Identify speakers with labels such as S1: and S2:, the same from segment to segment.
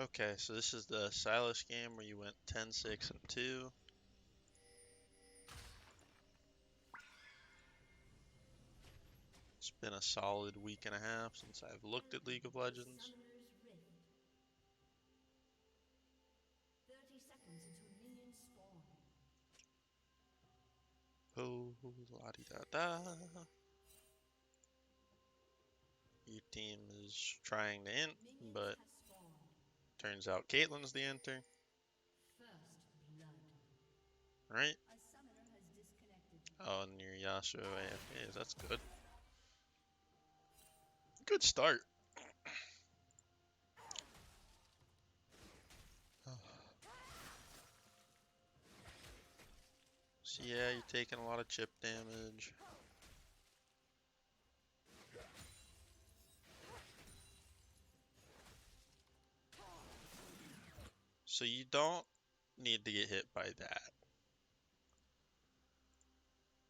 S1: Okay, so this is the Sylas game where you went 10, 6, and 2. It's been a solid week and a half since I've looked at League of Legends. Oh, la-di-da-da. Your team is trying to int, but turns out Caitlyn's the enter. Right? Oh, and your Yasuo AFK, that's good. Good start. So yeah, you're taking a lot of chip damage. So you don't need to get hit by that.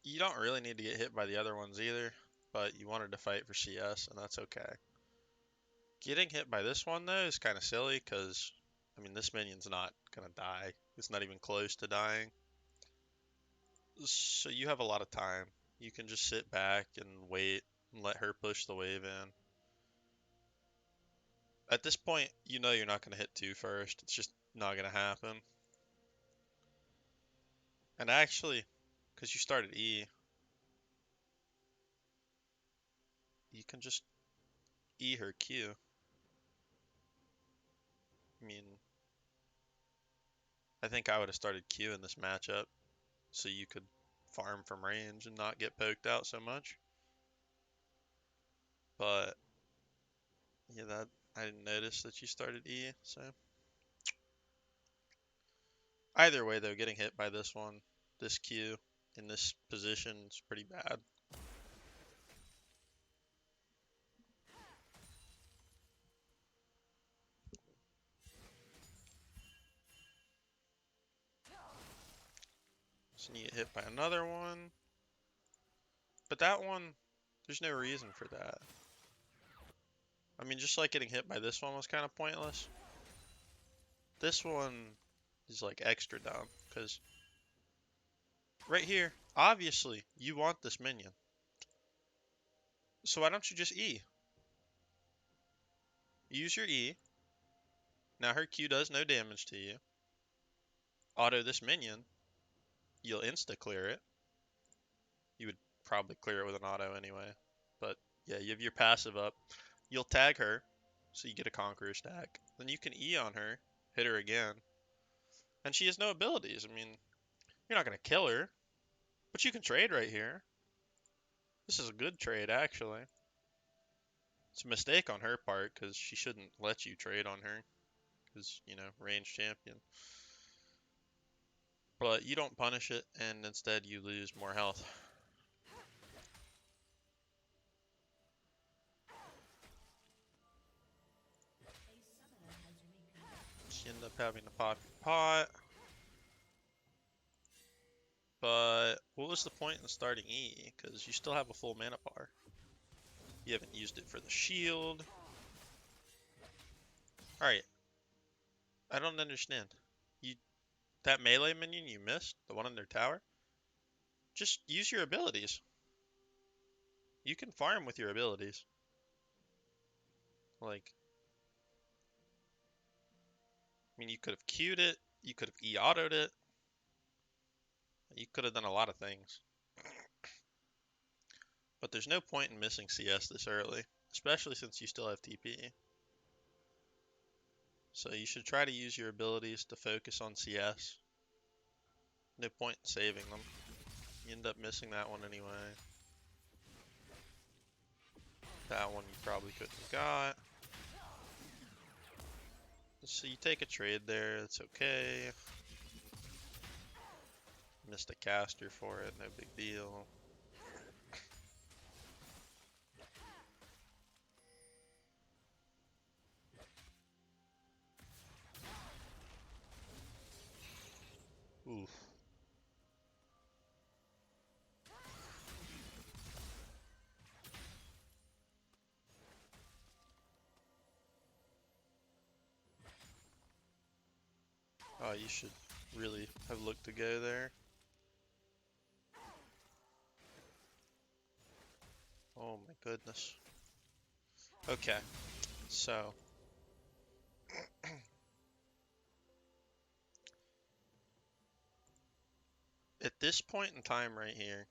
S1: You don't really need to get hit by the other ones either, but you wanted to fight for CS, and that's okay. Getting hit by this one, though, is kind of silly, because, I mean, this minion's not going to die. It's not even close to dying. So you have a lot of time. You can just sit back and wait and let her push the wave in. At this point, you know you're not going to hit 2 first. It's just not going to happen. And actually, because you started E, you can just E her Q. I mean, I think I would have started Q in this matchup, so you could farm from range and not get poked out so much. But yeah, that I didn't notice that you started E, so either way though, getting hit by this one, this Q in this position is pretty bad. So you get hit by another one. But that one, there's no reason for that. I mean, just like getting hit by this one was kind of pointless. This one is like extra dumb, because right here, obviously, you want this minion. So why don't you just E? Use your E. Now her Q does no damage to you. Auto this minion. You'll insta-clear it. You would probably clear it with an auto anyway. But yeah, you have your passive up. You'll tag her, so you get a Conqueror stack. Then you can E on her, hit her again. And she has no abilities. I mean, you're not going to kill her, but you can trade right here. This is a good trade, actually. It's a mistake on her part, because she shouldn't let you trade on her. Because, you know, range champion. But you don't punish it, and instead you lose more health. So you end up having to pop your pot. But what was the point in starting E? Because you still have a full mana bar. You haven't used it for the shield. Alright. I don't understand. That melee minion you missed, the one in their tower, just use your abilities. You can farm with your abilities. Like, I mean, you could have queued it, you could have E-autoed it, you could have done a lot of things. But there's no point in missing CS this early, especially since you still have TP. So you should try to use your abilities to focus on CS. No point in saving them. You end up missing that one anyway. That one you probably couldn't have got. So you take a trade there, it's okay. Missed a caster for it, no big deal. Oof. Oh, you should really have looked to go there. Oh my goodness. Okay, so at this point in time right here,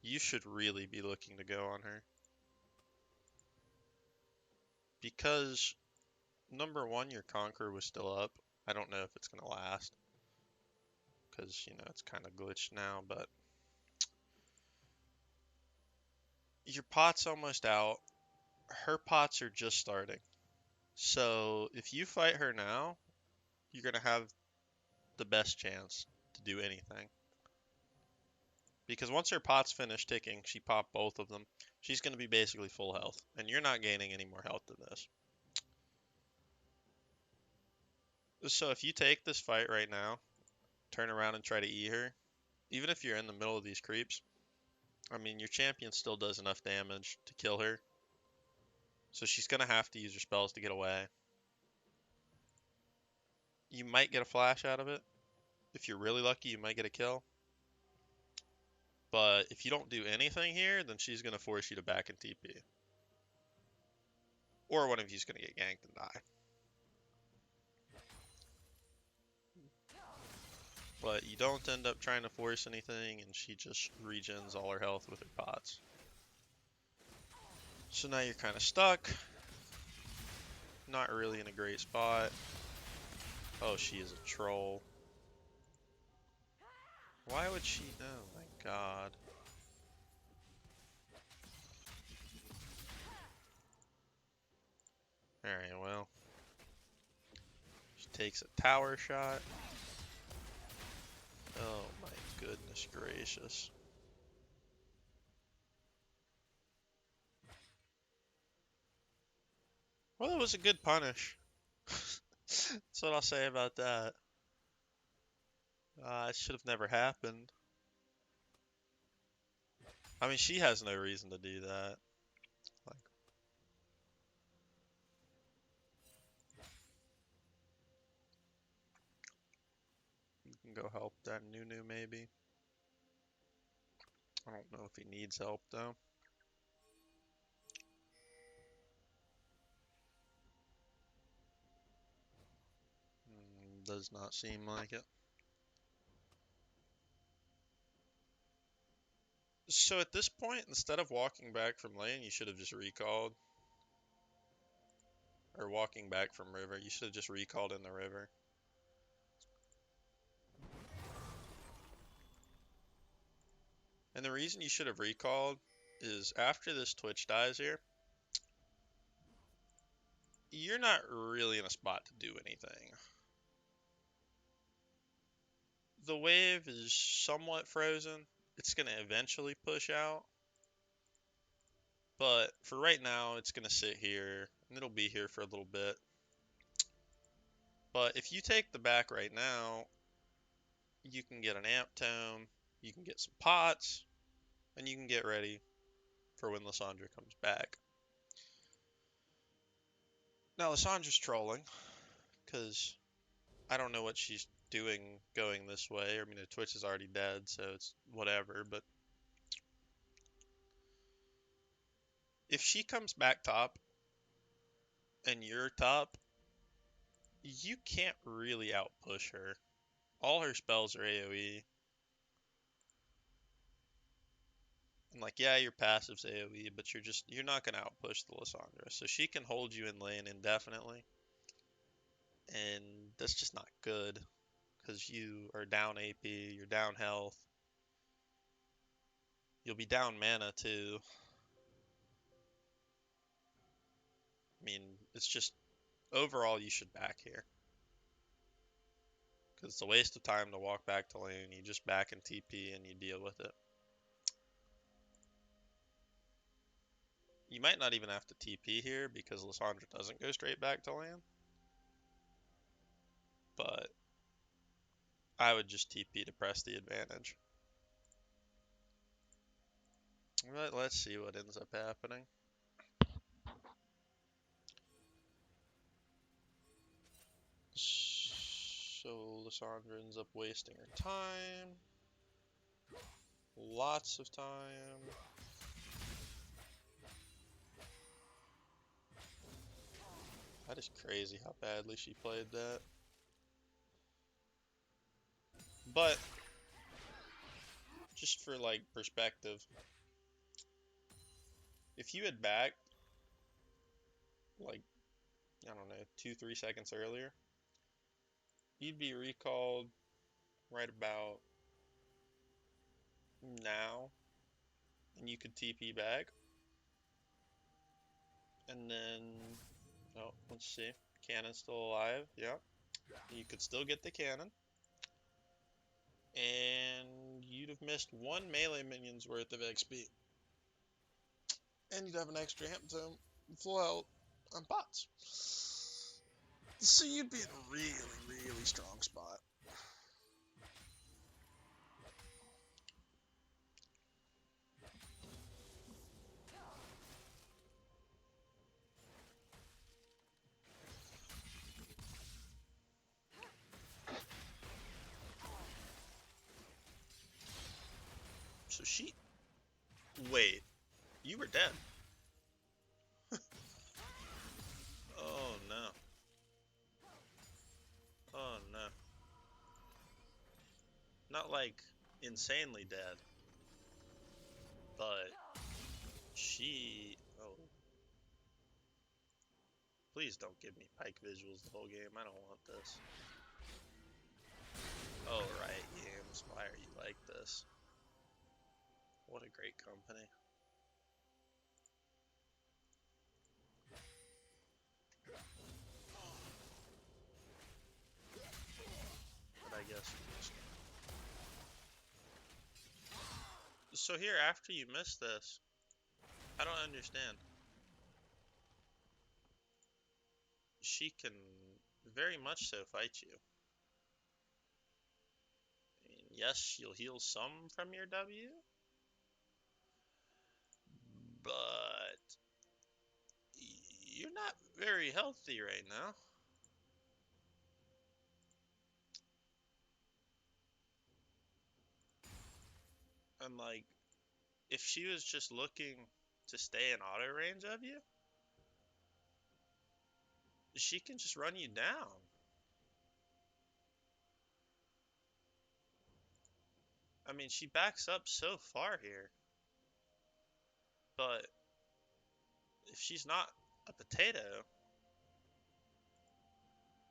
S1: you should really be looking to go on her. Because, number one, your Conqueror was still up. I don't know if it's going to last. Because, you know, it's kind of glitched now, but your pot's almost out. Her pots are just starting. So if you fight her now, you're going to have the best chance to do anything. Because once her pot's finished ticking, she popped both of them. She's going to be basically full health. And you're not gaining any more health than this. So if you take this fight right now, turn around and try to E her, even if you're in the middle of these creeps, I mean, your champion still does enough damage to kill her. So she's going to have to use her spells to get away. You might get a flash out of it. If you're really lucky, you might get a kill. But if you don't do anything here, then she's going to force you to back and TP. Or one of you's going to get ganked and die. But you don't end up trying to force anything, and she just regens all her health with her pots. So now you're kind of stuck. Not really in a great spot. Oh, she is a troll. Why would she? Oh my god. Alright, well. She takes a tower shot. Oh my goodness gracious. Well, it was a good punish. That's what I'll say about that. It should have never happened. I mean, she has no reason to do that. Like, you can go help that Nunu maybe. I don't know if he needs help though. Does not seem like it. So at this point, instead of walking back from lane, you should have just recalled. Or walking back from river, you should have just recalled in the river. And the reason you should have recalled is after this Twitch dies here, you're not really in a spot to do anything. The wave is somewhat frozen. It's going to eventually push out. But for right now, it's going to sit here, and it'll be here for a little bit. But if you take the back right now, you can get an amp tome, you can get some pots, and you can get ready for when Lysandra comes back. Now, Lysandra's trolling, because I don't know what she's doing going this way. I mean, the Twitch is already dead, so it's whatever, but if she comes back top and you're top, you can't really outpush her. All her spells are AoE. And like, yeah, your passive's AoE, but you're not gonna outpush the Lysandra. So she can hold you in lane indefinitely. And that's just not good. Because you are down AP, you're down health. You'll be down mana too. I mean, it's just overall you should back here. Because it's a waste of time to walk back to lane. You just back and TP and you deal with it. You might not even have to TP here because Lysandra doesn't go straight back to lane. But I would just TP to press the advantage. But let's see what ends up happening. So Lysandra ends up wasting her time. Lots of time. That is crazy how badly she played that. But, just for like perspective, if you had backed, like, I don't know, 2-3 seconds earlier, you'd be recalled right about now, and you could TP back. And then, oh, let's see, cannon's still alive, yeah. You could still get the cannon. And you'd have missed one melee minion's worth of XP. And you'd have an extra Hamp Tome, full health, on pots. So you'd be in a really, really strong spot. So she... Wait. You were dead. Oh no. Oh no. Not like insanely dead. But she... Oh. Please don't give me Pike visuals the whole game. I don't want this. Oh right, games. Why are you like this? What a great company. But I guess we're just... So here, after you miss this, I don't understand. She can very much so fight you. I mean, yes, she'll heal some from your W, but you're not very healthy right now. And like, if she was just looking to stay in auto range of you, she can just run you down. I mean, she backs up so far here, but if she's not a potato,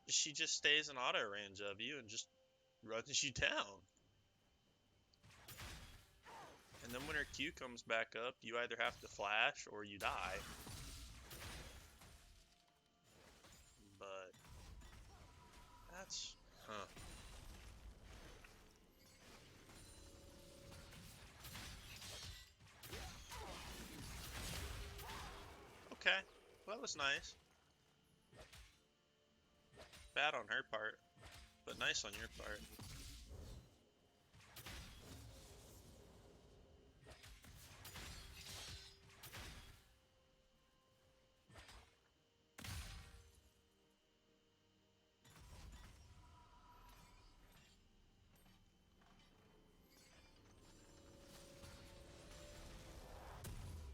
S1: she just stays in auto range of you and just runs you down. And then when her Q comes back up, you either have to flash or you die. But that's... Huh. Okay. Well, that was nice. Bad on her part, but nice on your part.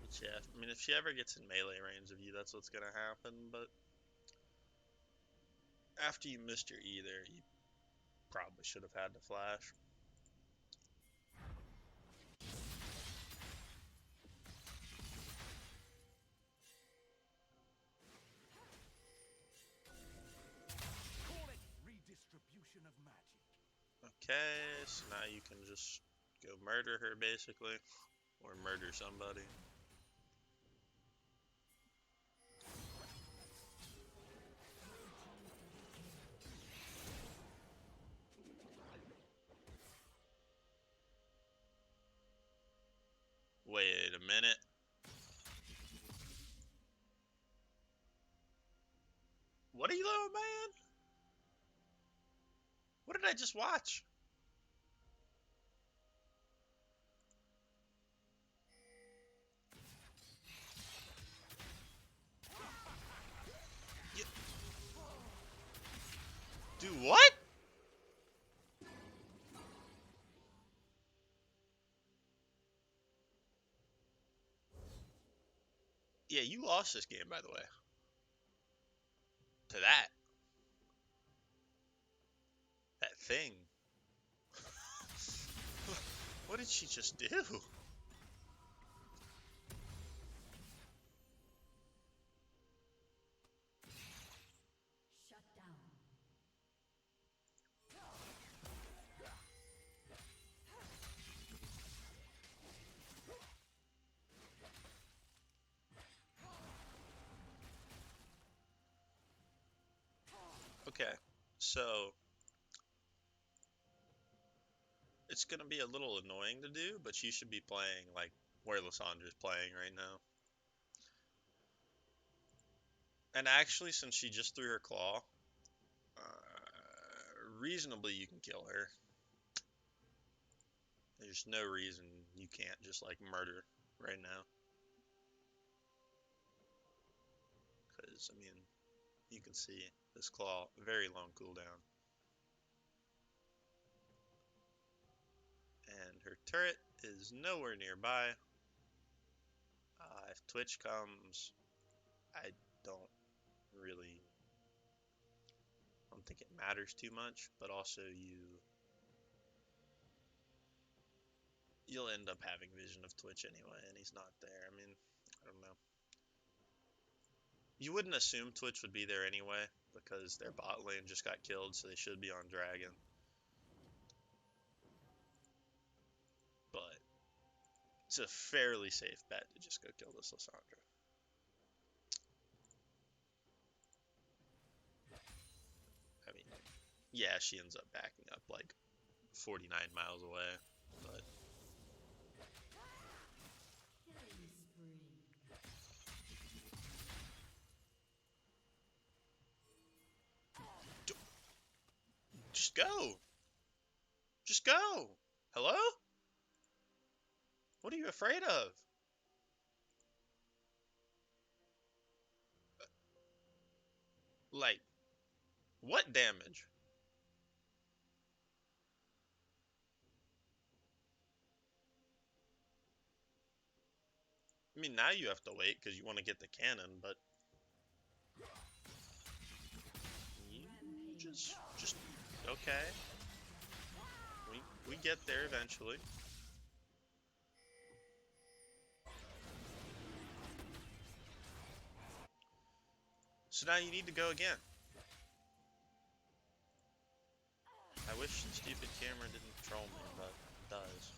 S1: But yeah, I mean, if she ever gets in melee range of you, that's what's gonna happen, but after you missed your E there, you probably should have had to flash. Okay, so now you can just go murder her, basically. Or murder somebody. Wait a minute. What are you doing, man? What did I just watch? You... Do what? Yeah, you lost this game, by the way. To that. That thing. What did she just do?
S2: Shut down.
S1: Okay, so it's gonna be a little annoying to do, but you should be playing like where Lissandra's playing right now. And actually, since she just threw her claw, reasonably you can kill her. There's no reason you can't just like murder right now. Because, I mean, you can see this claw, very long cooldown. And her turret is nowhere nearby. If Twitch comes, I don't really, I don't think it matters too much, but also you'll end up having vision of Twitch anyway, and he's not there. I mean, I don't know. You wouldn't assume Twitch would be there anyway, because their bot lane just got killed, so they should be on Dragon. But it's a fairly safe bet to just go kill this Lissandra. I mean, yeah, she ends up backing up like 49 miles away, but
S2: Killing spree.
S1: just go. Just go. Hello? What are you afraid of? Like, what damage? I mean, now you have to wait because you want to get the cannon, but you just okay. We get there eventually. So now you need to go again. I wish the stupid camera didn't troll me, but it does.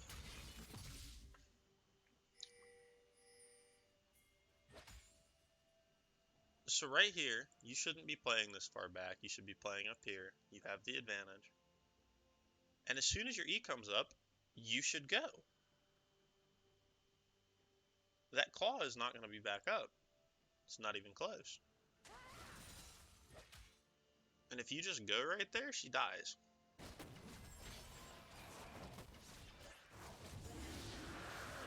S1: So right here, you shouldn't be playing this far back. You should be playing up here. You have the advantage. And as soon as your E comes up, you should go. That claw is not going to be back up. It's not even close. And if you just go right there, she dies.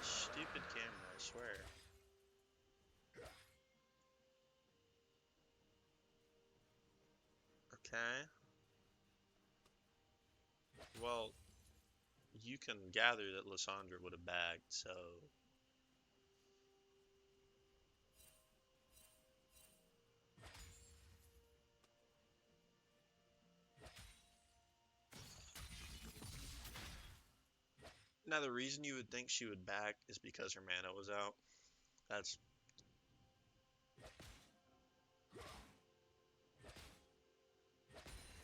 S1: Stupid camera, I swear. Okay. Well, you can gather that Lissandra would have bagged, so... Now, the reason you would think she would back is because her mana was out. That's...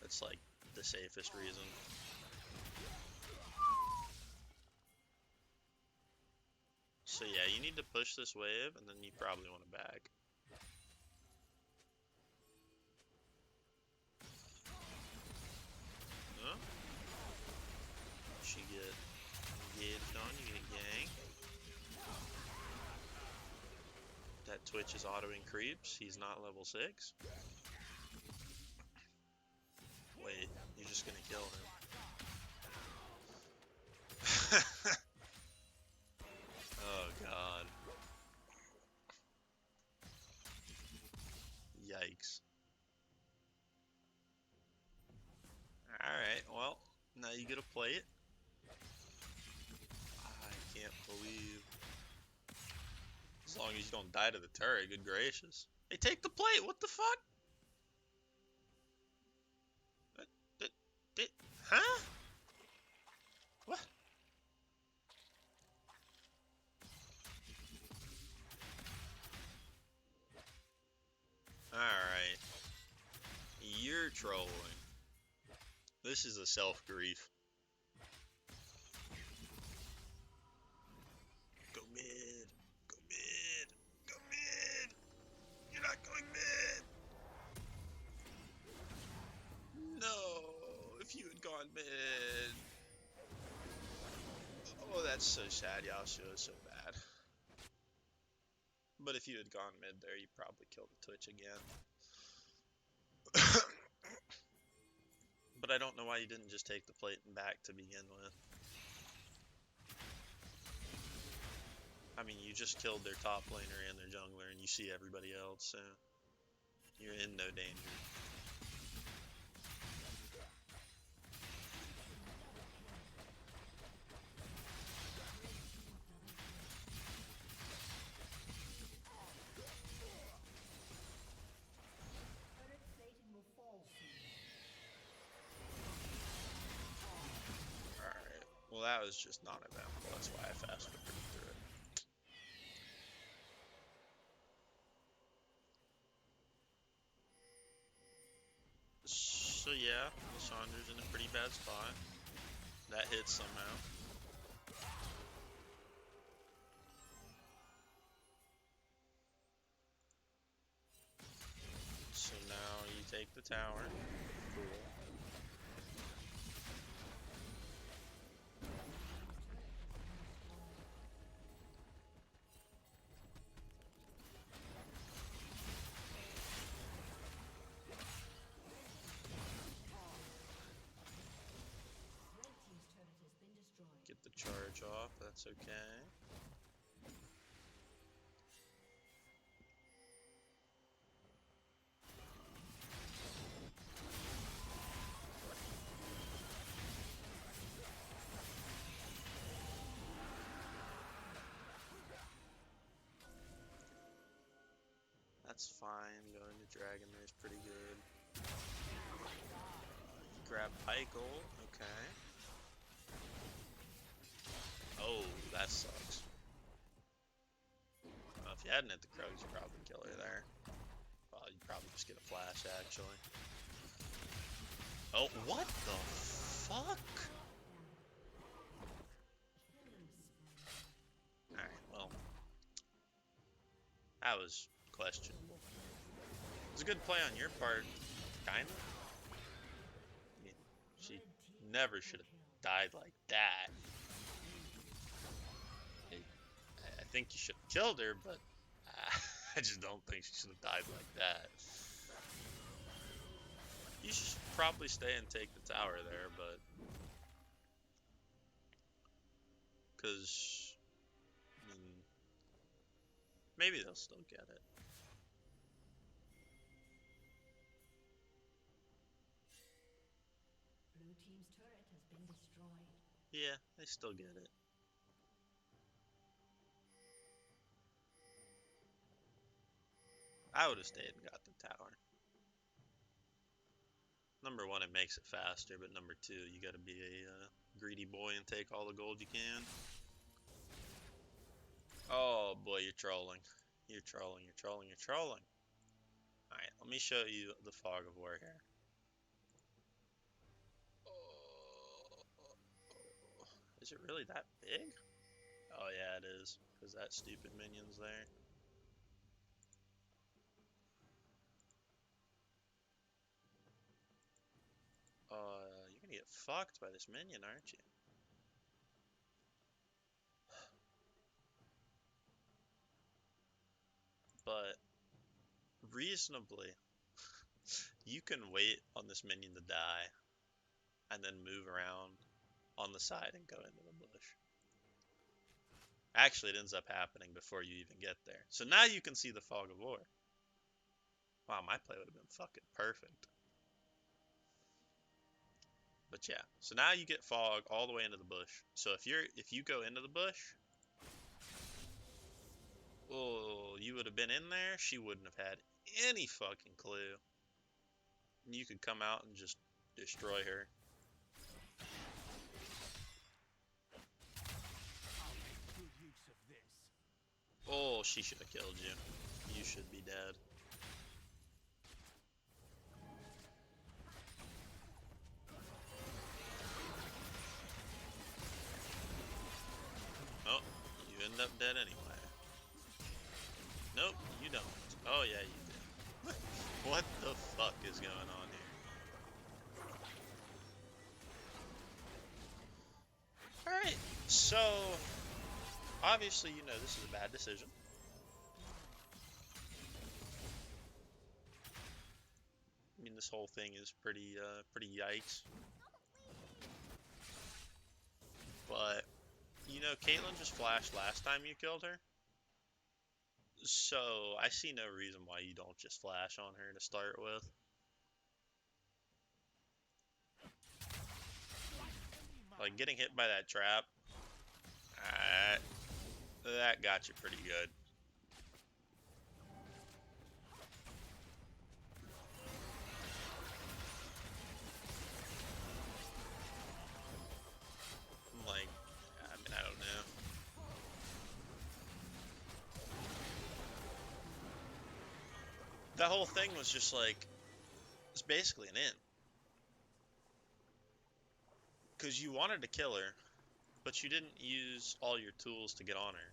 S1: That's like the safest reason. So yeah, you need to push this wave, and then you probably want to back. Huh? She get engaged on, you get ganked. That Twitch is autoing creeps. He's not level 6. Wait, you're just gonna kill him. Oh god. Yikes. Alright, well, now you get to play it. I can't believe As long as you don't die to the turret, good gracious. Hey, take the plate, what the fuck? What? Huh? What? Alright. You're trolling. This is a self-grief. Go mid. Go mid. Go mid. You're not going mid. No. If you had gone mid. Oh, that's so sad. Yasuo is so bad. But if you had gone mid there, you probably killed the Twitch again. But I don't know why you didn't just take the plate and back to begin with. I mean, you just killed their top laner and their jungler, and you see everybody else, so you're in no danger.
S2: Turret plating will fall soon.
S1: Alright, well that was just non-eventful, that's why I fast-forwarded through it. So yeah, Lissandra's in a pretty bad spot. That hits somehow. So now you take the tower. Cool.
S2: Red team's turret has been destroyed.
S1: Get the charge off, that's okay. That's fine, going to Dragon Race pretty good. Grab Pykel, okay. Oh, that sucks. Well, if you hadn't hit the Krugs, you'd probably kill her there. Well, you'd probably just get a flash, actually. Oh, what the fuck?
S2: Killing spree.
S1: Alright, well. That was questionable. It was a good play on your part, kinda. I mean, she
S2: Red team
S1: never
S2: triple
S1: should have
S2: kill.
S1: died like that. I think you should have killed her, but I just don't think she should have died like that. You should probably stay and take the tower there, but because maybe they'll still get it.
S2: Blue team's turret has been destroyed.
S1: Yeah, they still get it. I would have stayed and got the tower. Number one, it makes it faster, but number two, you gotta be a greedy boy and take all the gold you can. Oh boy, you're trolling. You're trolling, you're trolling, you're trolling. Alright, let me show you the fog of war here. Is it really that big? Oh yeah, it is, because that stupid minion's there. You're gonna get fucked by this minion, aren't you? But reasonably, you can wait on this minion to die and then move around on the side and go into the bush. Actually, it ends up happening before you even get there. So now you can see the fog of war. Wow, my play would have been fucking perfect. But yeah, so now you get fog all the way into the bush. So if you go into the bush, Oh, you would have been in there, she wouldn't have had any fucking clue. You could come out and just destroy her. Oh, she should have killed you. You should be dead. Oh, you end up dead anyway. Nope, you don't. Oh yeah, you did. What the fuck is going on here? Alright, so obviously you know this is a bad decision. I mean, this whole thing is pretty yikes. But you know, Caitlyn just flashed last time you killed her. So I see no reason why you don't just flash on her to start with. Like getting hit by that trap, uh, that got you pretty good. Like, I mean, I don't know. That whole thing was just like, it's basically an in. Because you wanted to kill her, but you didn't use all your tools to get on her.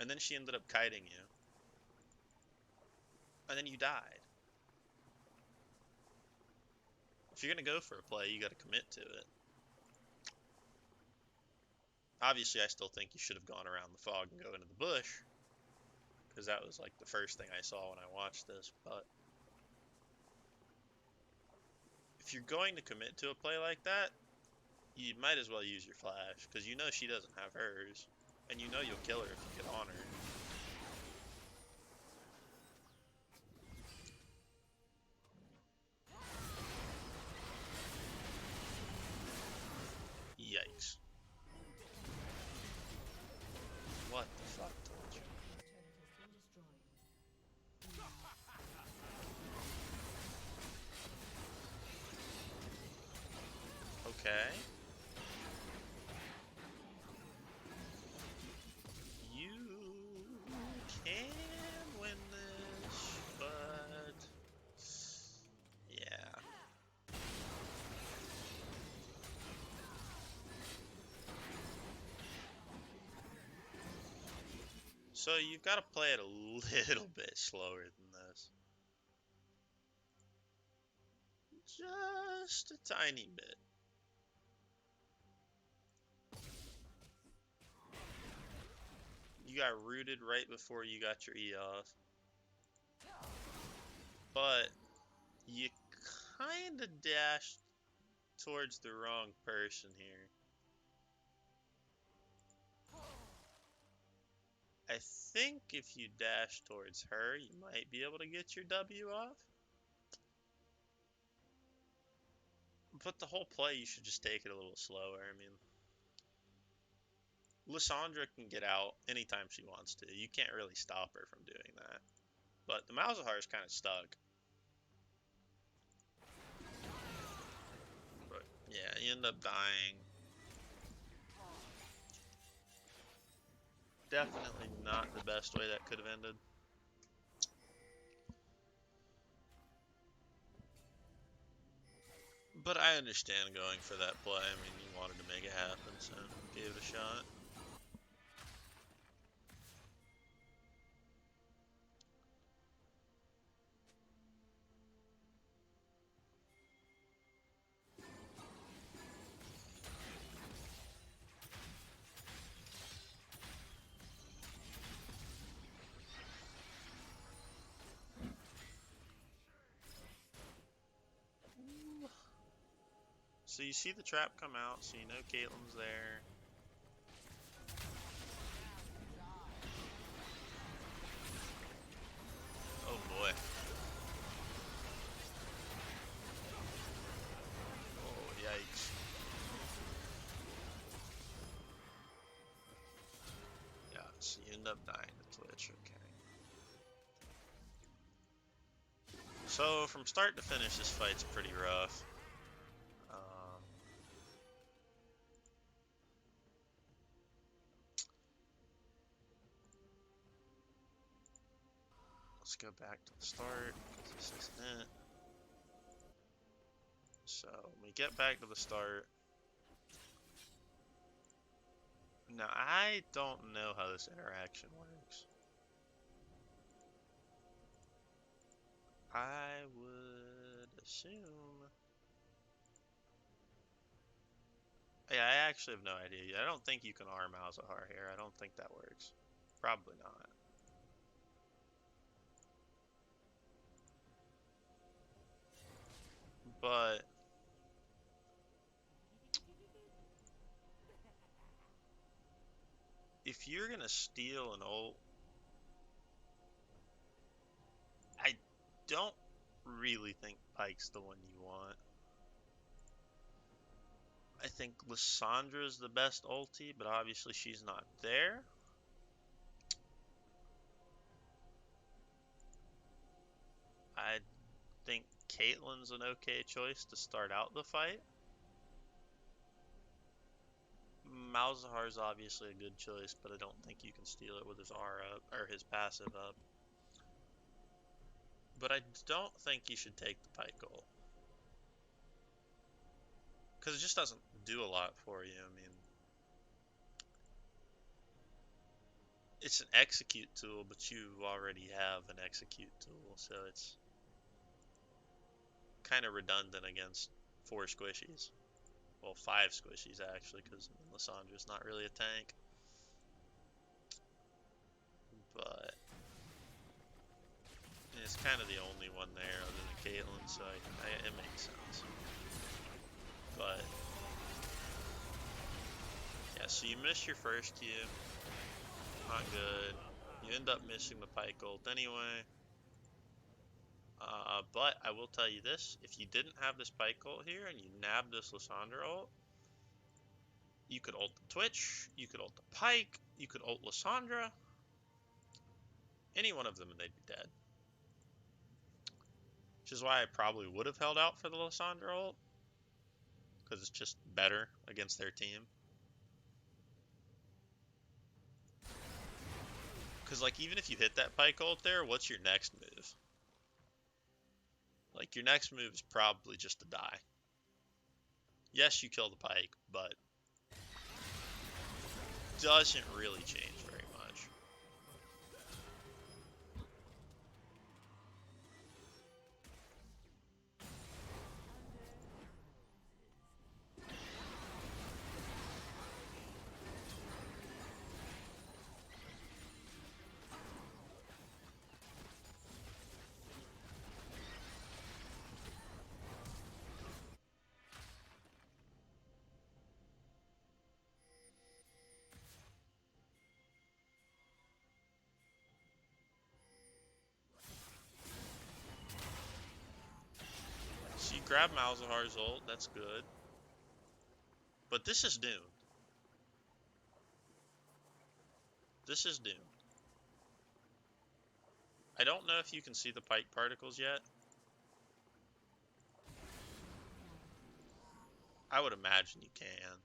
S1: And then she ended up kiting you. And then you died. If you're going to go for a play, you got to commit to it. Obviously, I still think you should have gone around the fog and go into the bush. Because that was like the first thing I saw when I watched this. But if you're going to commit to a play like that, you might as well use your flash. Because you know she doesn't have hers. And you know you'll kill her if you get on her. Yikes. What the fuck? Okay. You can win this, but yeah. So you've got to play it a little bit slower than this. Just a tiny bit. You got rooted right before you got your E off. But you kind of dashed towards the wrong person here. I think if you dash towards her, you might be able to get your W off. But the whole play, you should just take it a little slower. I mean, Lysandra can get out anytime she wants to. You can't really stop her from doing that. But the Malzahar is kind of stuck. But yeah, you end up dying. Definitely not the best way that could have ended. But I understand going for that play. I mean, you wanted to make it happen, so gave it a shot. So you see the trap come out, so you know Caitlyn's there. Oh boy. Oh, yikes. Yeah, so you end up dying to So from start to finish, this fight's pretty rough. Let's go back to the start, because this isn't it. So we get back to the start. Now, I don't know how this interaction works. I would assume... Yeah, I actually have no idea. I don't think you can arm Malzahar here. I don't think that works. Probably not. But if you're gonna steal an ult, I don't really think Pyke's the one you want. I think Lyssandra's the best ulti, but obviously she's not there. I think Caitlyn's an okay choice to start out the fight. Malzahar's obviously a good choice, but I don't think you can steal it with his R up, or his passive up. But I don't think you should take the Pyke ult. Because it just doesn't do a lot for you. I mean, it's an execute tool, but you already have an execute tool, so it's kind of redundant against 4 squishies. Well, 5 squishies, actually, because Lyssandra's not really a tank. But it's kind of the only one there other than Caitlyn, so it makes sense. But yeah, so you miss your first Q, not good. You end up missing the Pyke ult anyway. But I will tell you this, if you didn't have this Pyke ult here and you nabbed this Lysandra ult, you could ult the Twitch, you could ult the Pyke, you could ult Lysandra, any one of them and they'd be dead. Which is why I probably would have held out for the Lysandra ult, because it's just better against their team. Because, like, even if you hit that Pyke ult there, what's your next move? Like, your next move is probably just to die. Yes, you kill the Pyke, but doesn't really change very much. So you grab Malzahar's ult, that's good. But this is doomed. This is doomed. I don't know if you can see the Pyke particles yet. I would imagine you can,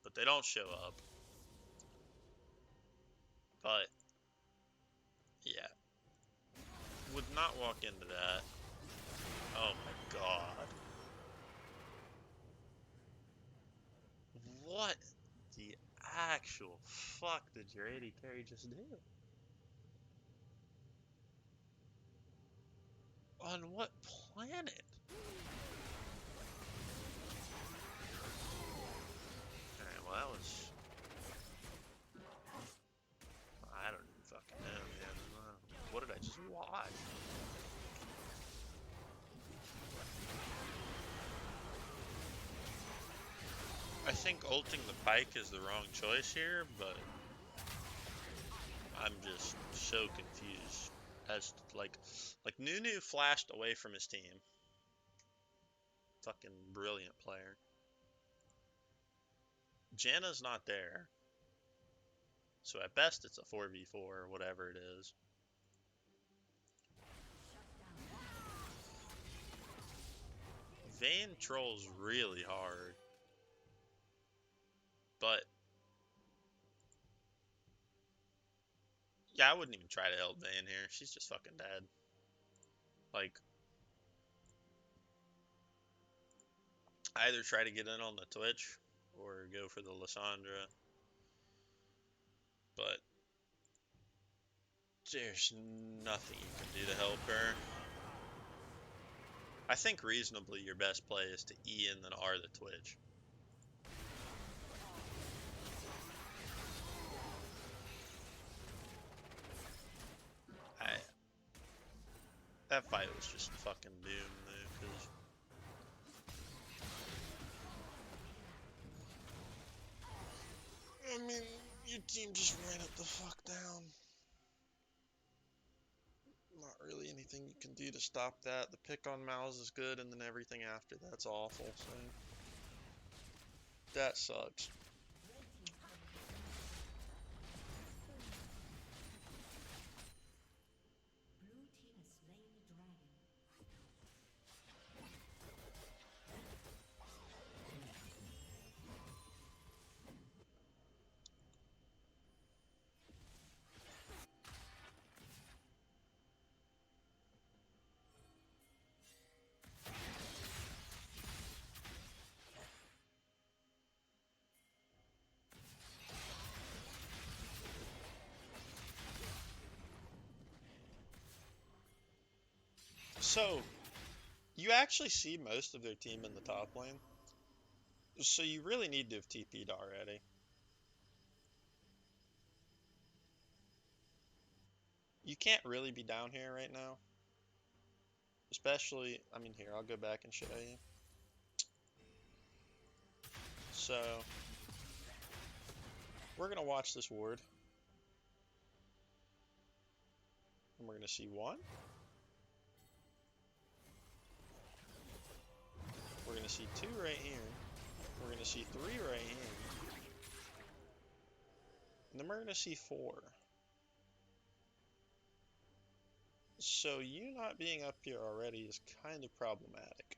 S1: but they don't show up. But, yeah. Would not walk into that. Oh my god. What the actual fuck did your AD carry just do? On what planet? Alright, well that was... I don't even fucking know, man. What did I just watch? I think ulting the Pyke is the wrong choice here, but I'm just so confused as to, like Nunu flashed away from his team. Fucking brilliant player. Janna's not there. So at best it's a 4v4 or whatever it is. Vayne trolls really hard, but yeah, I wouldn't even try to help Vayne here. She's just fucking dead. Like, either try to get in on the Twitch or go for the Lysandra, but there's nothing you can do to help her. I think reasonably your best play is to E and then R the Twitch. I That fight was just fucking doomed though, because I mean your team just ran it the fuck down. Not really anything you can do to stop that. The pick on Mouse is good, and then everything after that's awful. So that sucks.
S2: Blue team has slain the dragon.
S1: So you actually see most of their team in the top lane. So you really need to have TP'd already. You can't really be down here right now. Especially, I mean, here, I'll go back and show you. So, we're going to watch this ward. And we're going to see 1. We're going to see 2 right here. We're going to see 3 right here. And then we're going to see 4. So you not being up here already is kind of problematic.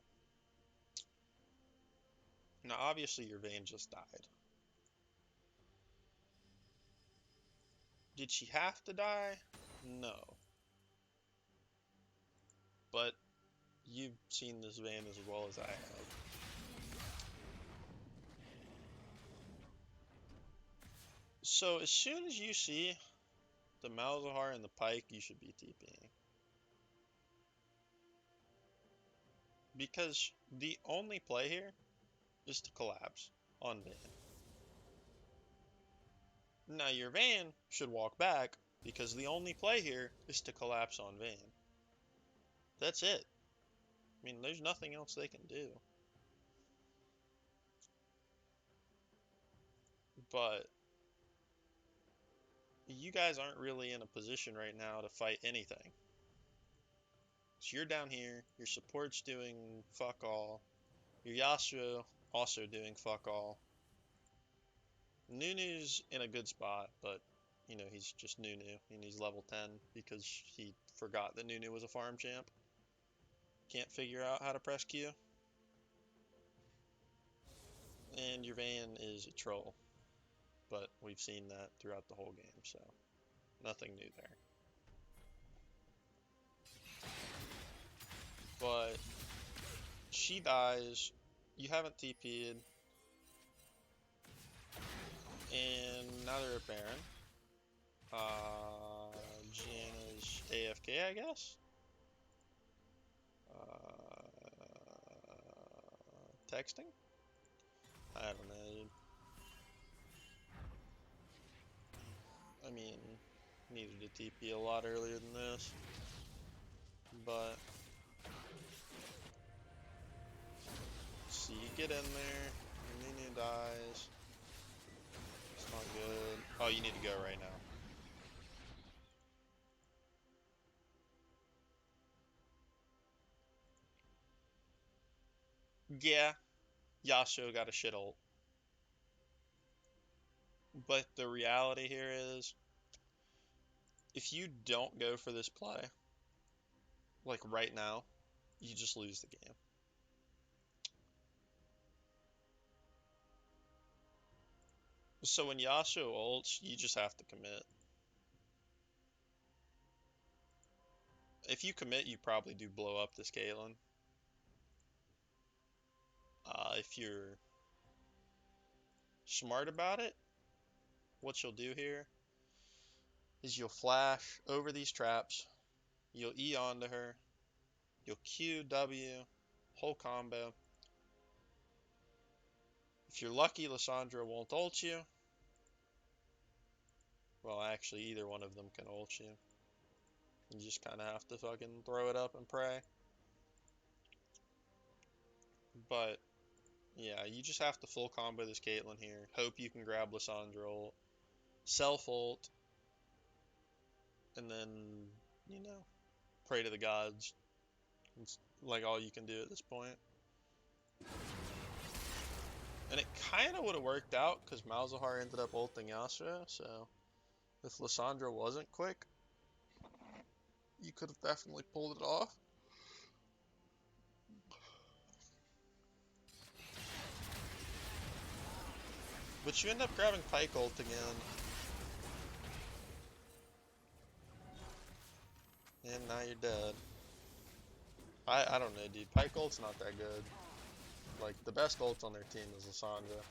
S1: Now, obviously, your Vayne just died. Did she have to die? No. But you've seen this Vayne as well as I have. So as soon as you see the Malzahar and the Pike, you should be TPing. Because the only play here is to collapse on Vayne. Now your Vayne should walk back because the only play here is to collapse on Vayne. That's it. I mean, there's nothing else they can do. But you guys aren't really in a position right now to fight anything. So you're down here, your support's doing fuck all, your Yasuo also doing fuck all. Nunu's in a good spot, but you know, he's just Nunu and he's level 10 because he forgot that Nunu was a farm champ. Can't figure out how to press Q. And your Vayne is a troll, but we've seen that throughout the whole game, so nothing new there. But she dies, you haven't TP'd, and now they're at Baron. Janna's AFK, I guess? Texting? I don't know. I mean, needed to TP a lot earlier than this. But, see, you get in there, Nunu dies. It's not good. Oh, you need to go right now. Yeah, Yasuo got a shit ult. But the reality here is, if you don't go for this play, like right now, you just lose the game. So when Yasuo ults, you just have to commit. If you commit, you probably do blow up this Caitlyn. If you're smart about it, what you'll do here is you'll flash over these traps, you'll E onto her, you'll Q, W, whole combo. If you're lucky, Lissandra won't ult you. Well, actually, either one of them can ult you. You just kind of have to fucking throw it up and pray. But, yeah, you just have to full combo this Caitlyn here. Hope you can grab Lissandra ult. Self ult. And then, you know, pray to the gods. It's like all you can do at this point. And it kind of would have worked out because Malzahar ended up ulting Yasuo, so if Lissandra wasn't quick, you could have definitely pulled it off. But you end up grabbing Pyke ult again. And now you're dead. I don't know, dude. Pyke ult's not that good. Like, the best ult on their team is Lissandra.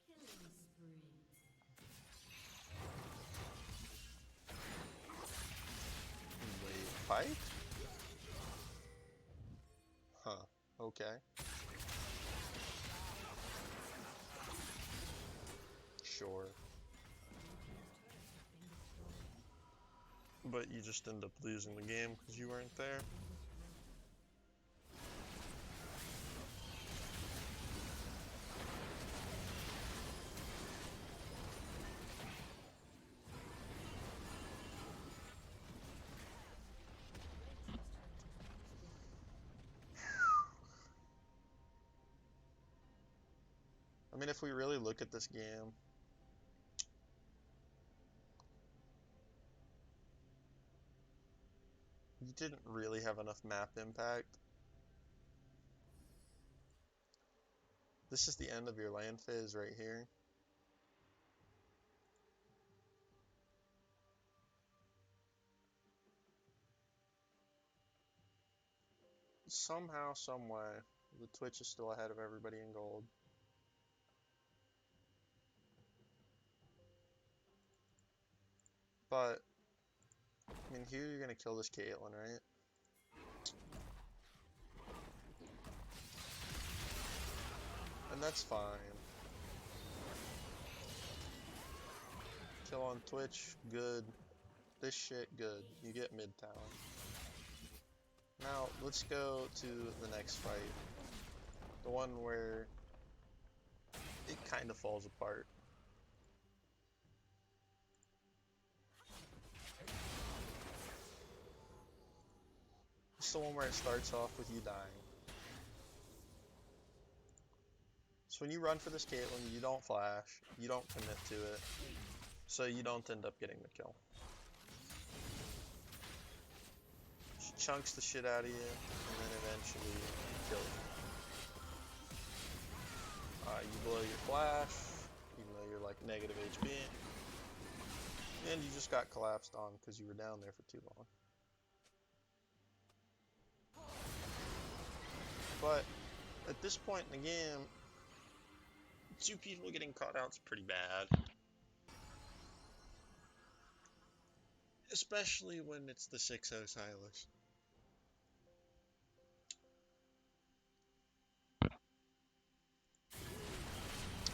S2: Killing spree.
S1: Wait, Pyke? Huh. Okay. Sure. But you just end up losing the game because you weren't there. I mean, if we really look at this game, you didn't really have enough map impact. This is the end of your land phase right here. Somehow, someway, the Twitch is still ahead of everybody in gold. But, I mean, here you're gonna kill this Caitlyn, right? And that's fine. Kill on Twitch, good. This shit, good. You get mid tower. Now, let's go to the next fight. The one where it kind of falls apart. It's the one where it starts off with you dying. So when you run for this Caitlyn, you don't flash, you don't commit to it, so you don't end up getting the kill. She chunks the shit out of you, and then eventually you kill her. You blow your flash, even though you're like negative HP, and you just got collapsed on because you were down there for too long. But at this point in the game, 2 people getting caught out's pretty bad. Especially when it's the 6-0 Sylas.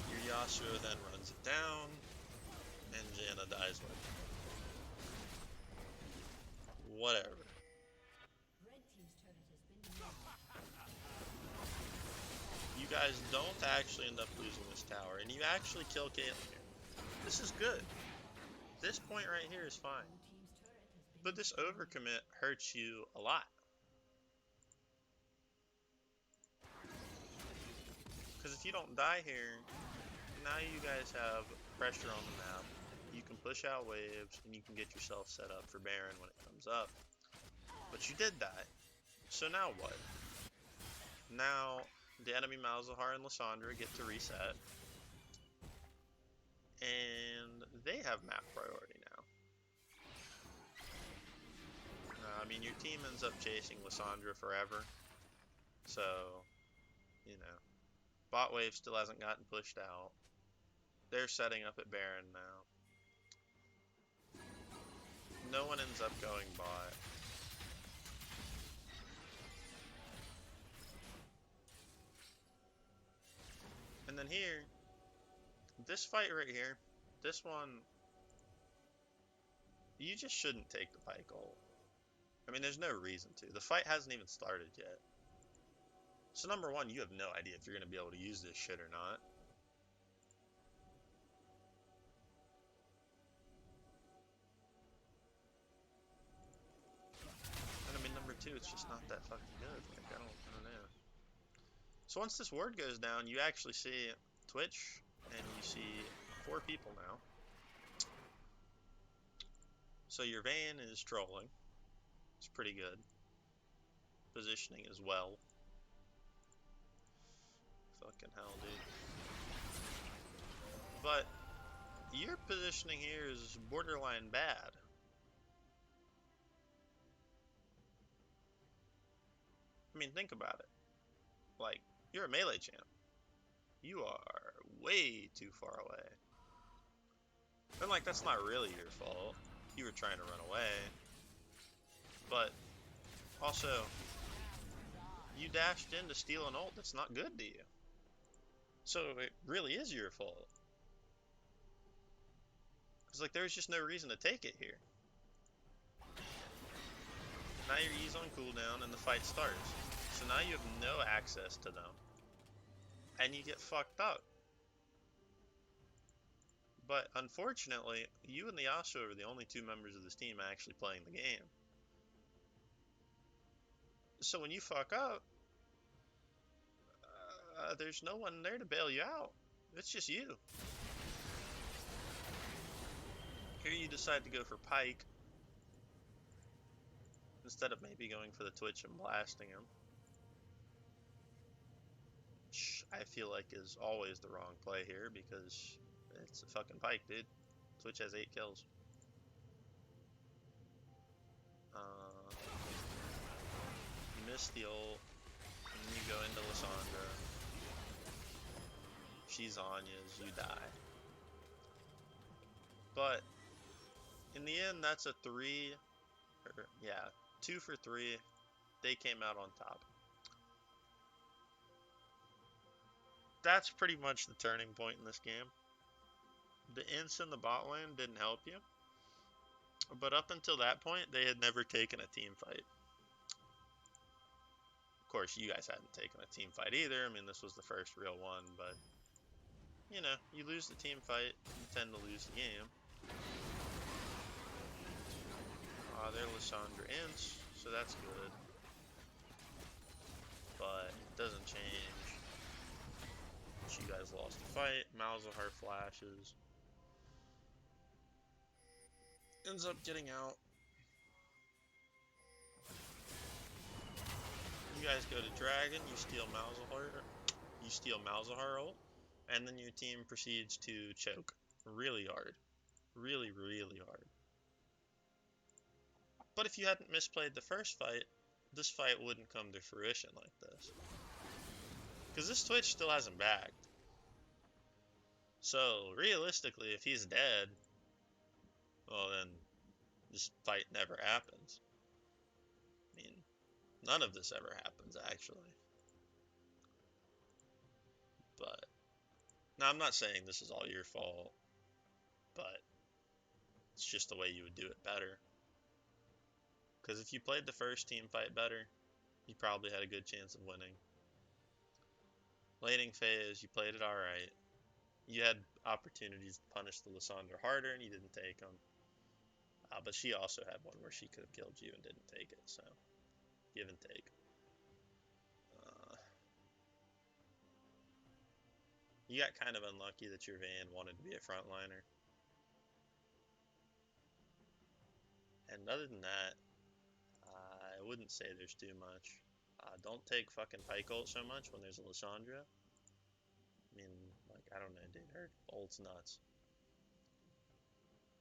S1: Your Yasuo then runs it down, and Janna dies with it. Whatever.
S2: Red team's turret has been destroyed.
S1: guys don't actually end up losing this tower, and you actually kill Caitlyn here. This is good. This point right here is fine.
S2: Blue team's turret has been
S1: But this
S2: destroyed.
S1: overcommit hurts you a lot. Because if you don't die here, now you guys have pressure on the map. You can push out waves, and you can get yourself set up for Baron when it comes up. But you did die. So now what? Now, the enemy Malzahar and Lissandra get to reset. And they have map priority now. I mean, your team ends up chasing Lissandra forever. So, you know, bot wave still hasn't gotten pushed out. They're setting up at Baron now. No one ends up going bot. And then here, this fight right here, this one, you just shouldn't take the Pyke ult. I mean, there's no reason to. The fight hasn't even started yet. So number one, you have no idea if you're going to be able to use this shit or not. And I mean, number two, it's just not that fucking good. Like, I don't know. So once this ward goes down, you actually see Twitch, and you see 4 people now. So your Vayne is trolling. It's pretty good. Positioning as well. Fucking hell, dude. But your positioning here is borderline bad. I mean, think about it. Like, you're a melee champ. You are way too far away. And like, that's not really your fault. You were trying to run away. But also, you dashed in to steal an ult that's not good to you. So it really is your fault. Because like, there's just no reason to take it here. Now your E's on cooldown and the fight starts. So now you have no access to them. And you get fucked up. But unfortunately, you and the Yasuo are the only 2 members of this team actually playing the game. So when you fuck up, there's no one there to bail you out. It's just you. Here you decide to go for Pyke instead of maybe going for the Twitch and blasting him. Which I feel like is always the wrong play here because it's a fucking Pyke, dude. Twitch has 8 kills. You miss the ult, and then you go into Lissandra. She's Anya's, you die. But in the end, that's a 2 for 3. They came out on top. That's pretty much the turning point in this game. The ints in the bot lane didn't help you. But up until that point, they had never taken a team fight. Of course, you guys hadn't taken a team fight either. I mean, this was the first real one, but you know, you lose the team fight, you tend to lose the game. They're Lissandra ints, so that's good. But it doesn't change. You guys lost the fight. Malzahar flashes. Ends up getting out. You guys go to Dragon, you steal Malzahar ult, and then your team proceeds to choke really hard. Really, really hard. But if you hadn't misplayed the first fight, this fight wouldn't come to fruition like this. Because this Twitch still hasn't bagged. So, realistically, if he's dead, well then, this fight never happens. I mean, none of this ever happens, actually. But, now I'm not saying this is all your fault, but it's just the way you would do it better. Because if you played the first team fight better, you probably had a good chance of winning. Laning phase, you played it alright. You had opportunities to punish the Lysandra harder, and you didn't take them. But she also had one where she could have killed you and didn't take it, so give and take. Uh, you got kind of unlucky that your Van wanted to be a frontliner. And other than that, I wouldn't say there's too much. Don't take fucking Pike ult so much when there's a Lysandra. I mean, like, I don't know, dude. Her ult's nuts.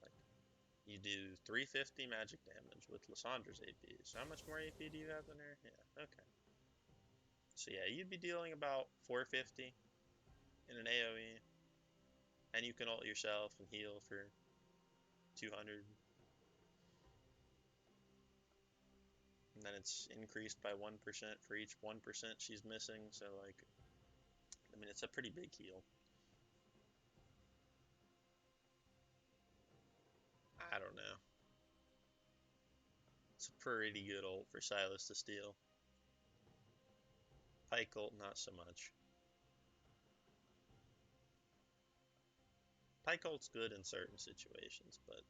S1: Like, you do 350 magic damage with Lysandra's AP. So how much more AP do you have than her? Yeah, okay. So yeah, you'd be dealing about 450 in an AoE. And you can ult yourself and heal for 200. And then it's increased by 1% for each 1% she's missing. So, like, I mean, it's a pretty big heal. I don't know. It's a pretty good ult for Sylas to steal. Pike ult, not so much. Pike ult's good in certain situations, but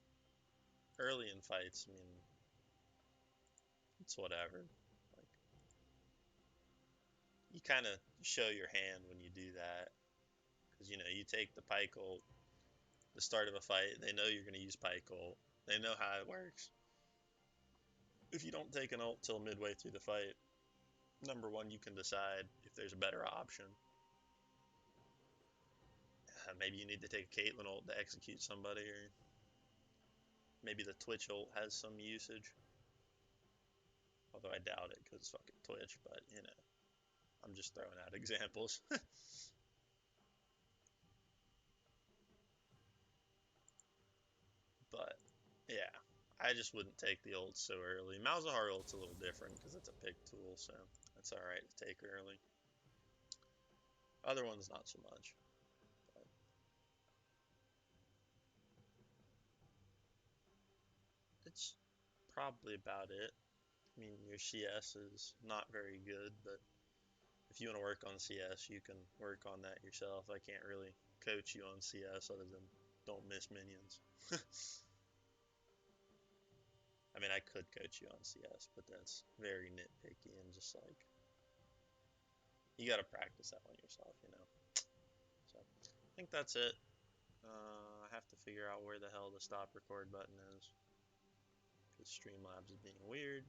S1: early in fights, I mean, it's whatever. Like, you kind of show your hand when you do that. Because, you know, you take the Pike ult, the start of a fight, they know you're going to use Pike ult. They know how it works. If you don't take an ult till midway through the fight, number one, you can decide if there's a better option. Maybe you need to take a Caitlyn ult to execute somebody, or maybe the Twitch ult has some usage. Although I doubt it because it's fucking Twitch, but you know, I'm just throwing out examples. But yeah, I just wouldn't take the ult so early. Malzahar ult's a little different because it's a pick tool, so that's alright to take early. Other ones, not so much. But it's probably about it. I mean, your CS is not very good, but if you want to work on CS, you can work on that yourself. I can't really coach you on CS other than don't miss minions. I mean, I could coach you on CS, but that's very nitpicky and just like you got to practice that one yourself, you know. So I think that's it. I have to figure out where the hell the stop record button is because Streamlabs is being weird.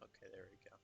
S1: Okay, there we go.